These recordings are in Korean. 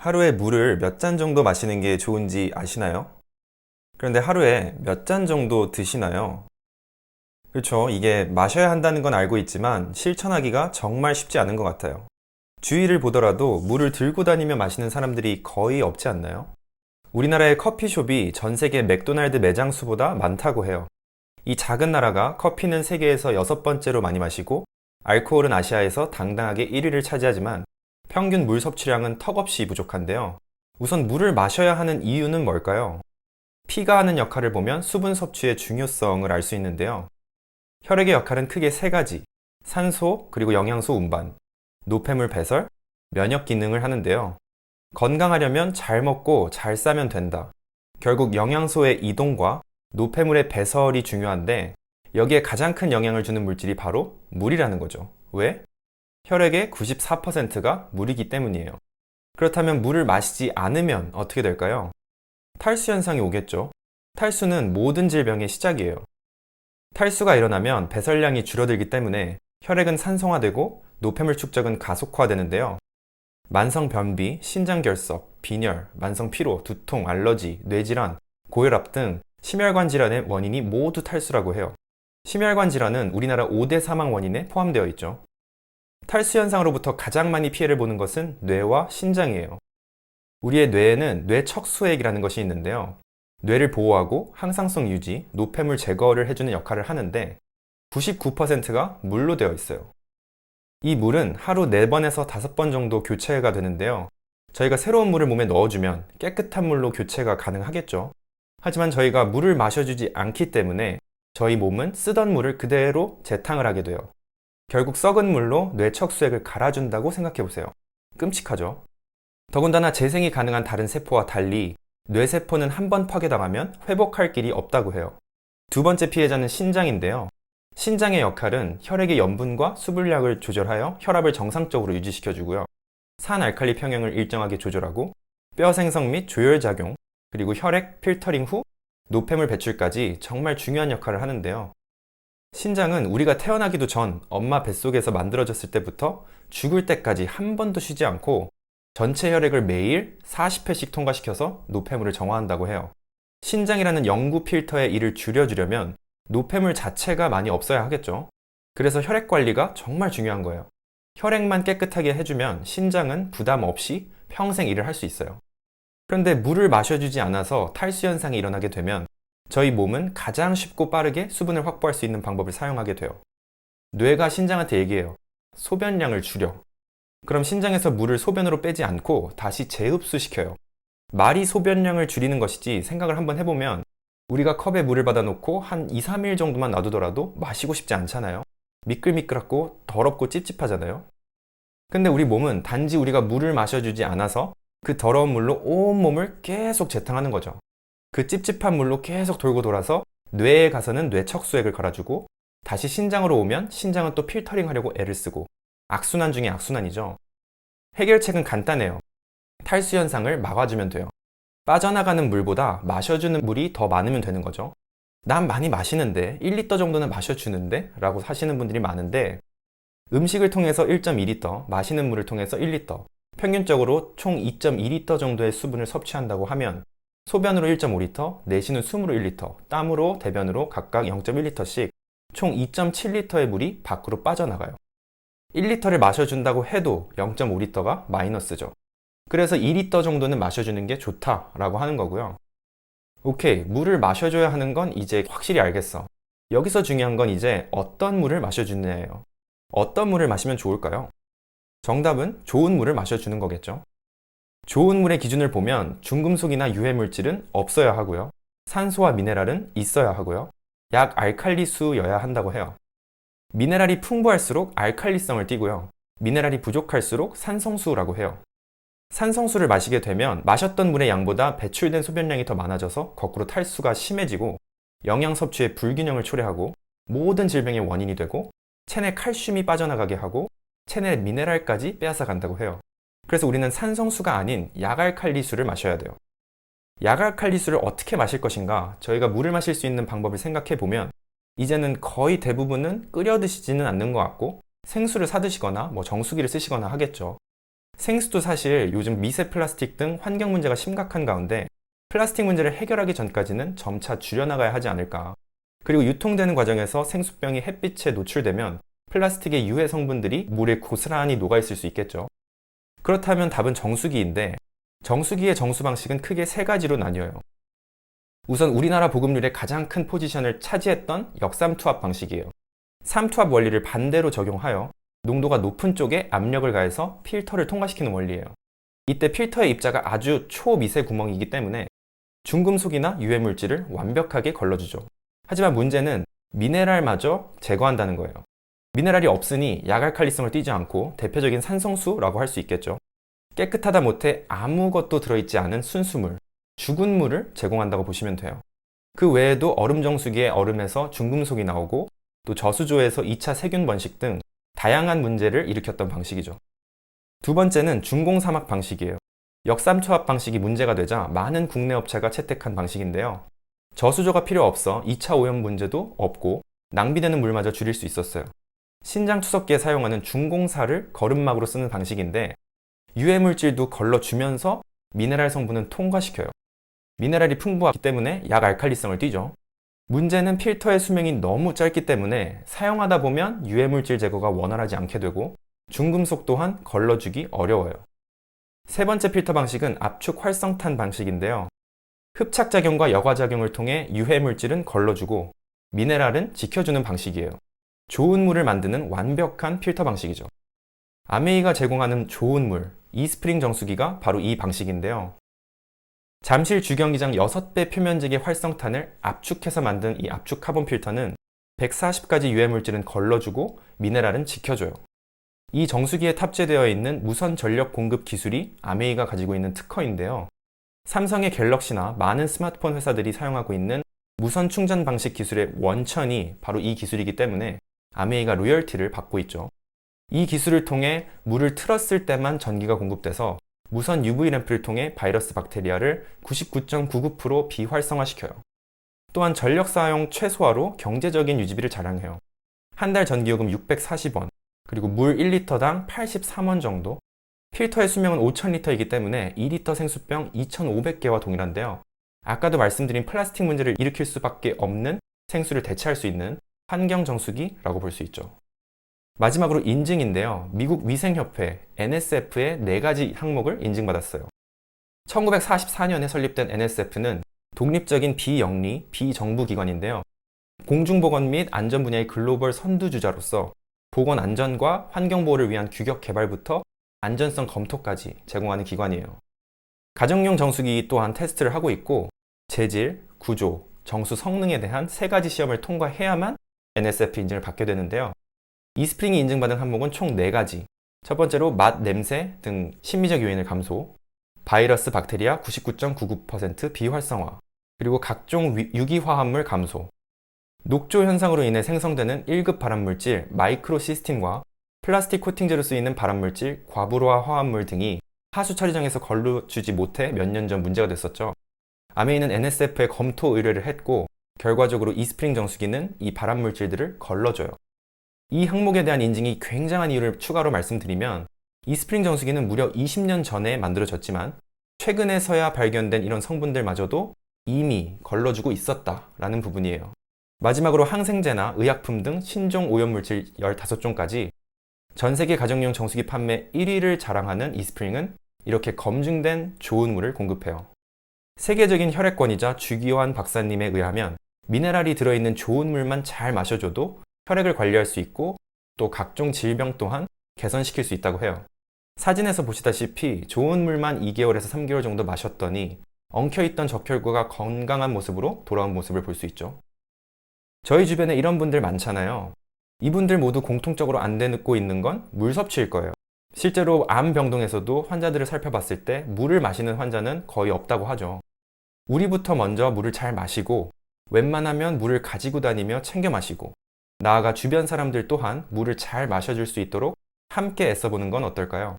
하루에 물을 몇 잔 정도 마시는 게 좋은지 아시나요? 그런데 하루에 몇 잔 정도 드시나요? 그렇죠. 이게 마셔야 한다는 건 알고 있지만 실천하기가 정말 쉽지 않은 것 같아요. 주위를 보더라도 물을 들고 다니며 마시는 사람들이 거의 없지 않나요? 우리나라의 커피숍이 전 세계 맥도날드 매장 수보다 많다고 해요. 이 작은 나라가 커피는 세계에서 6번째로 많이 마시고 알코올은 아시아에서 당당하게 1위를 차지하지만 평균 물 섭취량은 턱없이 부족한데요. 우선 물을 마셔야 하는 이유는 뭘까요? 피가 하는 역할을 보면 수분 섭취의 중요성을 알 수 있는데요. 혈액의 역할은 크게 세 가지, 산소, 그리고 영양소 운반, 노폐물 배설, 면역 기능을 하는데요. 건강하려면 잘 먹고 잘 싸면 된다. 결국 영양소의 이동과 노폐물의 배설이 중요한데 여기에 가장 큰 영향을 주는 물질이 바로 물이라는 거죠. 왜? 혈액의 94%가 물이기 때문이에요. 그렇다면 물을 마시지 않으면 어떻게 될까요? 탈수 현상이 오겠죠. 탈수는 모든 질병의 시작이에요. 탈수가 일어나면 배설량이 줄어들기 때문에 혈액은 산성화되고 노폐물 축적은 가속화되는데요. 만성 변비, 신장결석, 빈혈, 만성 피로, 두통, 알러지, 뇌질환, 고혈압 등 심혈관 질환의 원인이 모두 탈수라고 해요. 심혈관 질환은 우리나라 5대 사망 원인에 포함되어 있죠. 탈수 현상으로부터 가장 많이 피해를 보는 것은 뇌와 신장이에요. 우리의 뇌에는 뇌척수액이라는 것이 있는데요. 뇌를 보호하고 항상성 유지, 노폐물 제거를 해주는 역할을 하는데 99%가 물로 되어 있어요. 이 물은 하루 4번에서 5번 정도 교체가 되는데요. 저희가 새로운 물을 몸에 넣어주면 깨끗한 물로 교체가 가능하겠죠. 하지만 저희가 물을 마셔주지 않기 때문에 저희 몸은 쓰던 물을 그대로 재탕을 하게 돼요. 결국 썩은 물로 뇌척수액을 갈아준다고 생각해보세요. 끔찍하죠? 더군다나 재생이 가능한 다른 세포와 달리 뇌세포는 한 번 파괴당하면 회복할 길이 없다고 해요. 두 번째 피해자는 신장인데요. 신장의 역할은 혈액의 염분과 수분량을 조절하여 혈압을 정상적으로 유지시켜주고요. 산알칼리 평형을 일정하게 조절하고 뼈 생성 및 조혈작용, 그리고 혈액 필터링 후 노폐물 배출까지 정말 중요한 역할을 하는데요. 신장은 우리가 태어나기도 전 엄마 뱃속에서 만들어졌을 때부터 죽을 때까지 한 번도 쉬지 않고 전체 혈액을 매일 40회씩 통과시켜서 노폐물을 정화한다고 해요. 신장이라는 영구 필터의 일을 줄여주려면 노폐물 자체가 많이 없어야 하겠죠. 그래서 혈액 관리가 정말 중요한 거예요. 혈액만 깨끗하게 해주면 신장은 부담 없이 평생 일을 할 수 있어요. 그런데 물을 마셔주지 않아서 탈수 현상이 일어나게 되면 저희 몸은 가장 쉽고 빠르게 수분을 확보할 수 있는 방법을 사용하게 돼요. 뇌가 신장한테 얘기해요. 소변량을 줄여. 그럼 신장에서 물을 소변으로 빼지 않고 다시 재흡수시켜요. 말이 소변량을 줄이는 것이지 생각을 한번 해보면 우리가 컵에 물을 받아놓고 한 2, 3일 정도만 놔두더라도 마시고 싶지 않잖아요. 미끌미끌하고 더럽고 찝찝하잖아요. 근데 우리 몸은 단지 우리가 물을 마셔주지 않아서 그 더러운 물로 온몸을 계속 재탕하는 거죠. 그 찝찝한 물로 계속 돌고 돌아서 뇌에 가서는 뇌척수액을 갈아주고 다시 신장으로 오면 신장은 또 필터링 하려고 애를 쓰고 악순환 중에 악순환이죠. 해결책은 간단해요. 탈수 현상을 막아주면 돼요. 빠져나가는 물보다 마셔주는 물이 더 많으면 되는 거죠. 난 많이 마시는데 1리터 정도는 마셔주는데 라고 하시는 분들이 많은데 음식을 통해서 1.2리터, 마시는 물을 통해서 1리터, 평균적으로 총 2.2리터 정도의 수분을 섭취한다고 하면 소변으로 1.5리터, 내쉬는 숨으로 1리터, 땀으로, 대변으로 각각 0.1리터씩 총 2.7리터의 물이 밖으로 빠져나가요. 1리터를 마셔준다고 해도 0.5리터가 마이너스죠. 그래서 2리터 정도는 마셔주는 게 좋다라고 하는 거고요. 오케이, 물을 마셔줘야 하는 건 이제 확실히 알겠어. 여기서 중요한 건 이제 어떤 물을 마셔주느냐예요. 어떤 물을 마시면 좋을까요? 정답은 좋은 물을 마셔주는 거겠죠. 좋은 물의 기준을 보면 중금속이나 유해물질은 없어야 하고요. 산소와 미네랄은 있어야 하고요. 약 알칼리수여야 한다고 해요. 미네랄이 풍부할수록 알칼리성을 띠고요. 미네랄이 부족할수록 산성수라고 해요. 산성수를 마시게 되면 마셨던 물의 양보다 배출된 소변량이 더 많아져서 거꾸로 탈수가 심해지고 영양 섭취의 불균형을 초래하고 모든 질병의 원인이 되고 체내 칼슘이 빠져나가게 하고 체내 미네랄까지 빼앗아 간다고 해요. 그래서 우리는 산성수가 아닌 약알칼리수를 마셔야 돼요. 약알칼리수를 어떻게 마실 것인가? 저희가 물을 마실 수 있는 방법을 생각해 보면 이제는 거의 대부분은 끓여 드시지는 않는 것 같고 생수를 사 드시거나 정수기를 쓰시거나 하겠죠. 생수도 사실 요즘 미세 플라스틱 등 환경 문제가 심각한 가운데 플라스틱 문제를 해결하기 전까지는 점차 줄여나가야 하지 않을까. 그리고 유통되는 과정에서 생수병이 햇빛에 노출되면 플라스틱의 유해 성분들이 물에 고스란히 녹아있을 수 있겠죠. 그렇다면 답은 정수기인데 정수기의 정수 방식은 크게 세 가지로 나뉘어요. 우선 우리나라 보급률의 가장 큰 포지션을 차지했던 역삼투압 방식이에요. 삼투압 원리를 반대로 적용하여 농도가 높은 쪽에 압력을 가해서 필터를 통과시키는 원리예요. 이때 필터의 입자가 아주 초미세 구멍이기 때문에 중금속이나 유해물질을 완벽하게 걸러주죠. 하지만 문제는 미네랄마저 제거한다는 거예요. 미네랄이 없으니 약알칼리성을 띠지 않고 대표적인 산성수라고 할 수 있겠죠. 깨끗하다 못해 아무것도 들어있지 않은 순수물, 죽은 물을 제공한다고 보시면 돼요. 그 외에도 얼음 정수기의 얼음에서 중금속이 나오고 또 저수조에서 2차 세균 번식 등 다양한 문제를 일으켰던 방식이죠. 두 번째는 중공사막 방식이에요. 역삼투압 방식이 문제가 되자 많은 국내 업체가 채택한 방식인데요. 저수조가 필요 없어 2차 오염 문제도 없고 낭비되는 물마저 줄일 수 있었어요. 신장 투석기에 사용하는 중공사를 거름막으로 쓰는 방식인데 유해물질도 걸러주면서 미네랄 성분은 통과시켜요. 미네랄이 풍부하기 때문에 약알칼리성을 띠죠. 문제는 필터의 수명이 너무 짧기 때문에 사용하다 보면 유해물질 제거가 원활하지 않게 되고 중금속 또한 걸러주기 어려워요. 세 번째 필터 방식은 압축 활성탄 방식인데요. 흡착작용과 여과작용을 통해 유해물질은 걸러주고 미네랄은 지켜주는 방식이에요. 좋은 물을 만드는 완벽한 필터 방식이죠. 아메이가 제공하는 좋은 물, 이스프링 정수기가 바로 이 방식인데요. 잠실 주경기장 6배 표면積의 활성탄을 압축해서 만든 이 압축 카본 필터는 140가지 유해물질은 걸러주고 미네랄은 지켜줘요. 이 정수기에 탑재되어 있는 무선 전력 공급 기술이 아메이가 가지고 있는 특허인데요. 삼성의 갤럭시나 많은 스마트폰 회사들이 사용하고 있는 무선 충전 방식 기술의 원천이 바로 이 기술이기 때문에 아메이가 로열티를 받고 있죠. 이 기술을 통해 물을 틀었을 때만 전기가 공급돼서 무선 UV 램프를 통해 바이러스 박테리아를 99.99% 비활성화시켜요. 또한 전력 사용 최소화로 경제적인 유지비를 자랑해요. 한 달 전기요금 640원, 그리고 물 1리터당 83원 정도. 필터의 수명은 5000리터이기 때문에 2리터 생수병 2500개와 동일한데요. 아까도 말씀드린 플라스틱 문제를 일으킬 수밖에 없는 생수를 대체할 수 있는 환경 정수기라고 볼 수 있죠. 마지막으로 인증인데요. 미국 위생협회 NSF의 4가지 항목을 인증받았어요. 1944년에 설립된 NSF는 독립적인 비영리, 비정부 기관인데요. 공중보건 및 안전 분야의 글로벌 선두주자로서 보건 안전과 환경보호를 위한 규격 개발부터 안전성 검토까지 제공하는 기관이에요. 가정용 정수기 또한 테스트를 하고 있고 재질, 구조, 정수 성능에 대한 3가지 시험을 통과해야만 NSF 인증을 받게 되는데요. 이스프링이 인증받은 항목은 총 4가지. 첫 번째로 맛, 냄새 등 심미적 요인을 감소, 바이러스, 박테리아 99.99% 비활성화, 그리고 각종 유기화합물 감소, 녹조 현상으로 인해 생성되는 1급 발암물질 마이크로시스틴과 플라스틱 코팅제로 쓰이는 발암물질 과부로화 화합물 등이 하수 처리장에서 걸러주지 못해 몇 년 전 문제가 됐었죠. 아메이는 NSF에 검토 의뢰를 했고 결과적으로 이스프링 정수기는 이 발암물질들을 걸러줘요. 이 항목에 대한 인증이 굉장한 이유를 추가로 말씀드리면 이스프링 정수기는 무려 20년 전에 만들어졌지만 최근에서야 발견된 이런 성분들마저도 이미 걸러주고 있었다라는 부분이에요. 마지막으로 항생제나 의약품 등 신종 오염물질 15종까지 전 세계 가정용 정수기 판매 1위를 자랑하는 이스프링은 이렇게 검증된 좋은 물을 공급해요. 세계적인 혈액권이자 주기환 박사님에 의하면 미네랄이 들어있는 좋은 물만 잘 마셔줘도 혈액을 관리할 수 있고 또 각종 질병 또한 개선시킬 수 있다고 해요. 사진에서 보시다시피 좋은 물만 2개월에서 3개월 정도 마셨더니 엉켜있던 적혈구가 건강한 모습으로 돌아온 모습을 볼 수 있죠. 저희 주변에 이런 분들 많잖아요. 이분들 모두 공통적으로 안 되고 있는 건 물 섭취일 거예요. 실제로 암병동에서도 환자들을 살펴봤을 때 물을 마시는 환자는 거의 없다고 하죠. 우리부터 먼저 물을 잘 마시고 웬만하면 물을 가지고 다니며 챙겨 마시고 나아가 주변 사람들 또한 물을 잘 마셔줄 수 있도록 함께 애써보는 건 어떨까요?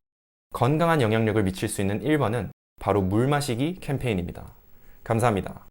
건강한 영향력을 미칠 수 있는 1번은 바로 물 마시기 캠페인입니다. 감사합니다.